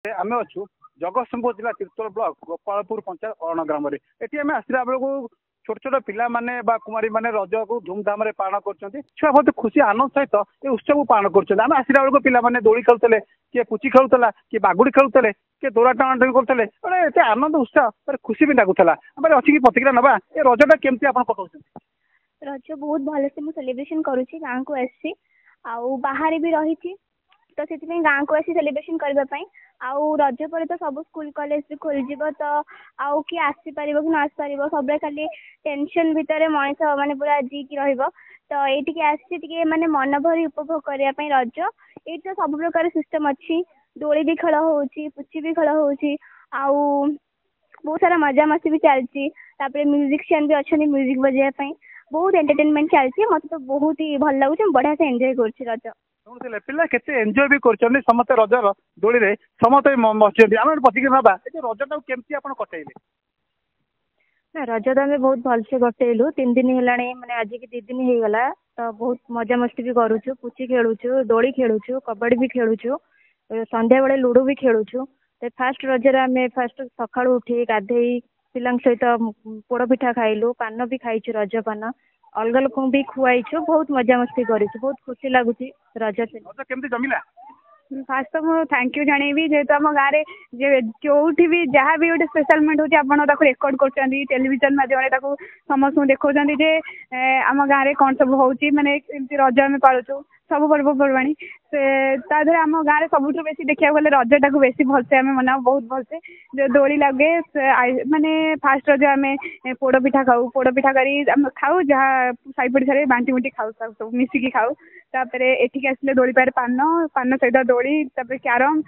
आम अच्छु जगतसिंहपुर जिला तिर्तोल ब्लॉक गोपालपुर पंचायत अरण ग्राम एटी आम आसला बेलू छोट छोट पिला माने बा कुमारी माने रज को धूमधाम रे पालन कर छुआ बहुत खुशी आनंद सहित ये उत्सव पालन कर आम आसला बेलू पिला माने दोली खेलुले किए पुची खेलुला किए बागुड़ी खेलुले किए दौड़ा टाणी करते एत आनंद उत्साह खुशी भी लगुला अच्छी प्रतिक्रिया नवा ये रजटा केमती आप कटाऊँ रज बहुत भलसे मुझे सेलिब्रेशन करुँची गाँव को आसी बाहर भी रही तो से गाँव को आसी सेलिब्रेशन करने आउ रज पर तो सब स्कूल कॉलेज भी खोल तो आउ किए आसपार कि न आसपार सब खाली टेंशन भितर मनीष माने पूरा जीकी तो ये आसी माने मन भरी उपभोग करने रज ये तो सब प्रकार सिस्टम अच्छी दोली भी खेल हो पुची भी खेल हो बहुत सारा मजा मस्ती भी चलती म्यूजिशियन भी अच्छा म्यूजिक बजाई बहुत एंटरटेनमेंट चलती मत तो बहुत ही भल लगुच बढ़िया से एंजॉय कर रज शुणुले पिला केते एंजॉय भी कर समस्त रजर दोली रे समस्त मस्ती आम प्रतिक्रिया नवा रजटा केमती आप कटेले ना रज तो आम बहुत भलसे कटेलु 3 दिन है मैंने आज की 2 दिन हो गला तो बहुत मजा मस्ती भी करुचु पुची खेलुचु दोली खेलुचु कबड्डी भी खेलुचु संध्या बेले लुडो भी खेलुचु तो फास्ट रजर आम फास्ट सका उठी गाधे पिला सहित पोड़ पिठा खाइलु पान भी खाइचु रज पान अलग लोक भी खुआईचु बहुत मजा मस्ती करूँ बहुत खुशी लगुच रज जमिला फास्ट तो मुझे थैंक यू जनइबी जेहेतु आम गाँव में जो भी जहाँ भी गोटे स्पेशल मोमेंट होता रेकर्ड कर टेलीविजन माध्यम समस्त देखा जे आम गाँव में कौन सब हो माने रज आम पालुचु सब पर्वपर्वाणी से तादे आम गाँव में सबुठ बेसी देखा गले रजटा को बेसी भलसे आम मनाऊ बहुत भलसे जो दोली लगे माने फास्ट रज आम पोड़ पिठा खाऊ पोड़ पिठा कर खाऊ जहाँ साई पड़िशा बांटी बुंटी खाऊ सब मिसिकी खाऊ तापर एठिक आसले दोली पारे पान पान सहित दोली तापर क्यारम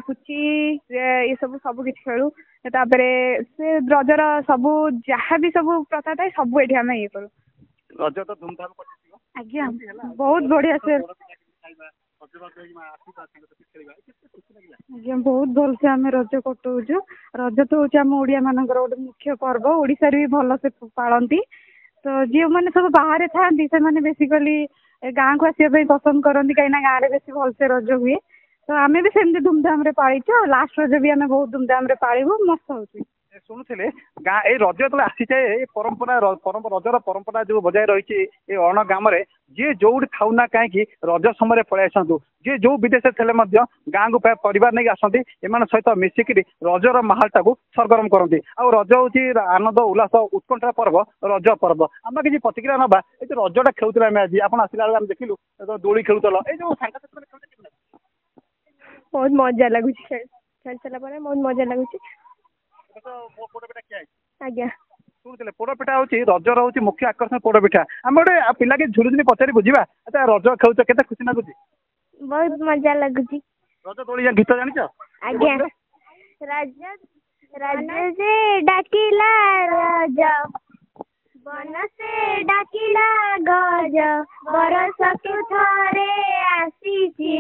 पुची ये सब सब किसी खेलु तापर से रजर सब जहाँ भी सब प्रथा थाए सब ये आम ये करूँ रज तो धूमधाम आज्ञा बहुत बढ़िया से आज्ञा बहुत भल से आम रज कटाऊँ रज तो हूँ आम ओडिया मानकर गोटे मुख्य पर्व ओडिशा भी भल से पालती तो जो मैंने सब बाहर था बेसिकली गाँव को आसपा पसंद करती कहीं गाँव में बेसी भलसे रज हुए तो आम भी सेमती धूमधाम पालीचु लास्ट रज भी आम बहुत धूमधाम पालू मस्त हो शुणुले गाँ ये रज जो आसी जाए परंपरा रजर परंपरा जो बजाय रही अण ग्राम जी जो थाउना कहीं रज समय पलि आसतु जी जो विदेश थे गाँव को परिवार नहीं आसती एम सहित मिसिक रजर माहौल टाक सरगरम करती आ रज हूँ आनंद उल्लास उत्कंठा पर्व रज पर्व आम किसी प्रतिक्रिया नवा ये रजटा खेलुला आम आज आप आसला बेल देखिलु दोली खेलुल ये बहुत मजा लगुच खेल सारा बहुत मजा लगुच आज्ञा शुणुले पोड़पिठा हूँ रजर हूँ मुख्य आकर्षण पोड़पिठा आम गोटे पिला के झुलुझुली पचारि बुझा अच्छा रज खेल के खुशी लगुच बहुत मजा लगुच रज दोली गीत जान आज्ञा राजा राजा से डाकिला राजा बन से डाकिला गज बरस तु थरे आसी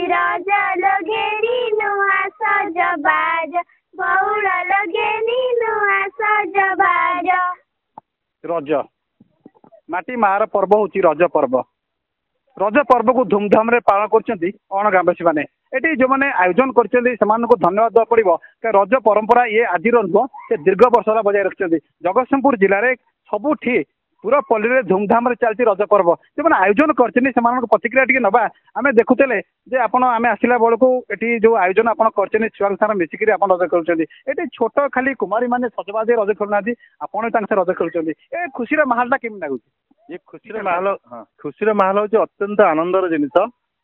राजा लगेनी नुआ सजबाज बहुड़ लगेनी नुआ सजबाज रज माटी मार पर्व हूँ रज पर्व को धूमधाम रे पालन कर ग्रामवासी मैंने ये जो मैंने आयोजन कर धन्यवाद देवा पड़ो रज परंपरा ये आज नुह से दीर्घ वर्ष बजाय रखिंट जगतसिंहपुर जिले में सबुठी पूरा पल्ली में धूमधाम चलती रज पर्व जो मैंने आयोजन कर प्रतिक्रिया टी नवा आम देखुले आम आसला बेलू ये जो आयोजन आप छुआ सारा मिसिक आप रज खेलुं ये छोट खाली कुमारी मैंने सजबाज रज खेलुना आपड़ रज खेलुं ये खुशी माहौल केमी लगुच ये खुशी माहौल हूँ अत्यंत आनंदर जिनस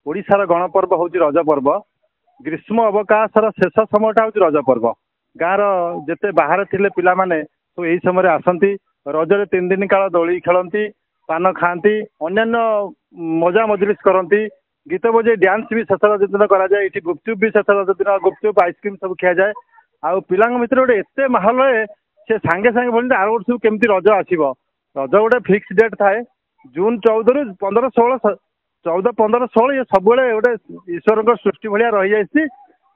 ओडिशार गणपर्व हूँ रज पर्व ग्रीष्म अवकाशर शेष समयटा हूँ रज पर्व गाँव जिते बाहर थे पिला माने तो यही समय आसती रजरे 3 दिन काल दोली खेलती पान खाती अन्यान्य मजा मजलिस करती गीत बजे डांस भी शेष रज दिन कराए ये गुपचुप भी शेष रज दिन गुपचुप आइसक्रीम सब खिया जाए आ पिला भर गोटे एत माहौल से सांगे सांगे बोलते आर वर्ष केमती रज आसो रज गोटे फिक्स डेट थाए जून 14 रु 15 16 14 15 16 ये सब गोटे ईश्वर सृष्टि भाया रही जाए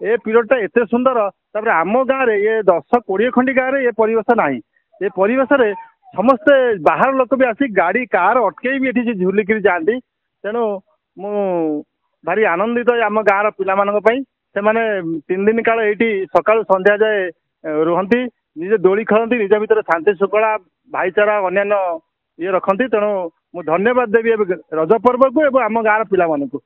ए पीरियडटा एत सुंदर तापर आम गाँव में ये 10-20 खंडी गाँव में ये परिवेश ना ये परिवेश समस्ते बाहर लोक भी आसी गाड़ी कार अटकई भी ये झुलिक जाती तेणु मु भारी आनंदित आम गाँव पिला ସେମାନେ 3 दिन काल ये सकाळु संध्या जाए रुहंती निजे दोली खेलती निज भितर शांति श्रृंखला भाईचारा अन्यान्य ये रखती तेणु मु धन्यवाद देवी रज पर्व को एवं आम गाँव पिला मानू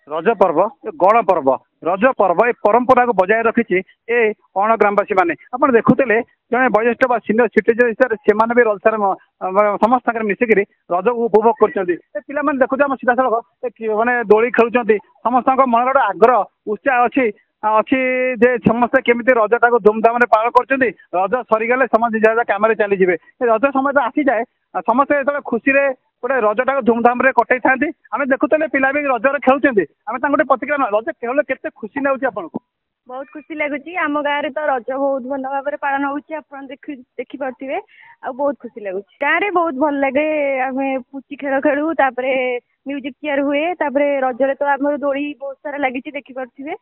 रज पर्व गण पर्व रज पर्व ए परंपरा को बजाय रखी ए अण ग्रामवासी मैंने आप देखुले जड़े वरिष्ठ बा सीनियर सिटीजन हिसाब से भी रजर समस्त मिसिक रज को उपभोग कर पे देखुचे आम सीधा सड़क मैंने दोली खेलुंट समस्त मन गोटे आग्रह उत्साह अच्छी अच्छी जे समस्ते केमी रजटा को धूमधाम पालन कर रज सरीगले समस्त जहाँ कम चलीजे रज समय तो आसी जाए समस्ते जो खुशी गोटे रजटा को धूमधाम कटई था आम देखुले पिला भी रजर खेलुंट आम गोटे प्रतिक्रिया रज खेल के खुशी नौ आपको बहुत खुशी लगुच आम गाँव में तो रज बहुत भल भाव पालन हो देखिपे आ बहुत खुशी लगुच गाँव में बहुत भल लगे आम पुची खेल खेलु म्यूजिक चेयर हुए रजरे तो आम दोली बहुत सारा लगी देखिपे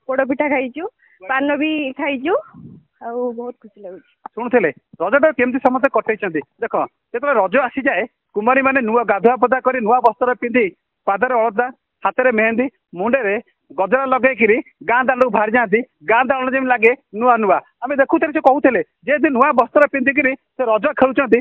पोड़पिठा खाइचु पान भी खाइचु आ बहुत खुशी लगुच शुणुले रजटा केमती समस्त कटई देख जो रज आसी जाए कुमारी मैंने नुआ गाधुआ पदा कर नुआ वस्त्र पिंधि पादर अलता हाथ में मेहंदी मुंडे गजरा लगे गाँ दांड को बाहरी जाती गाँ दांड जमी लगे नुआ नुआ आम देखुले कहते जे नुआ वस्त्र पिंधिकी रज खेलुंट।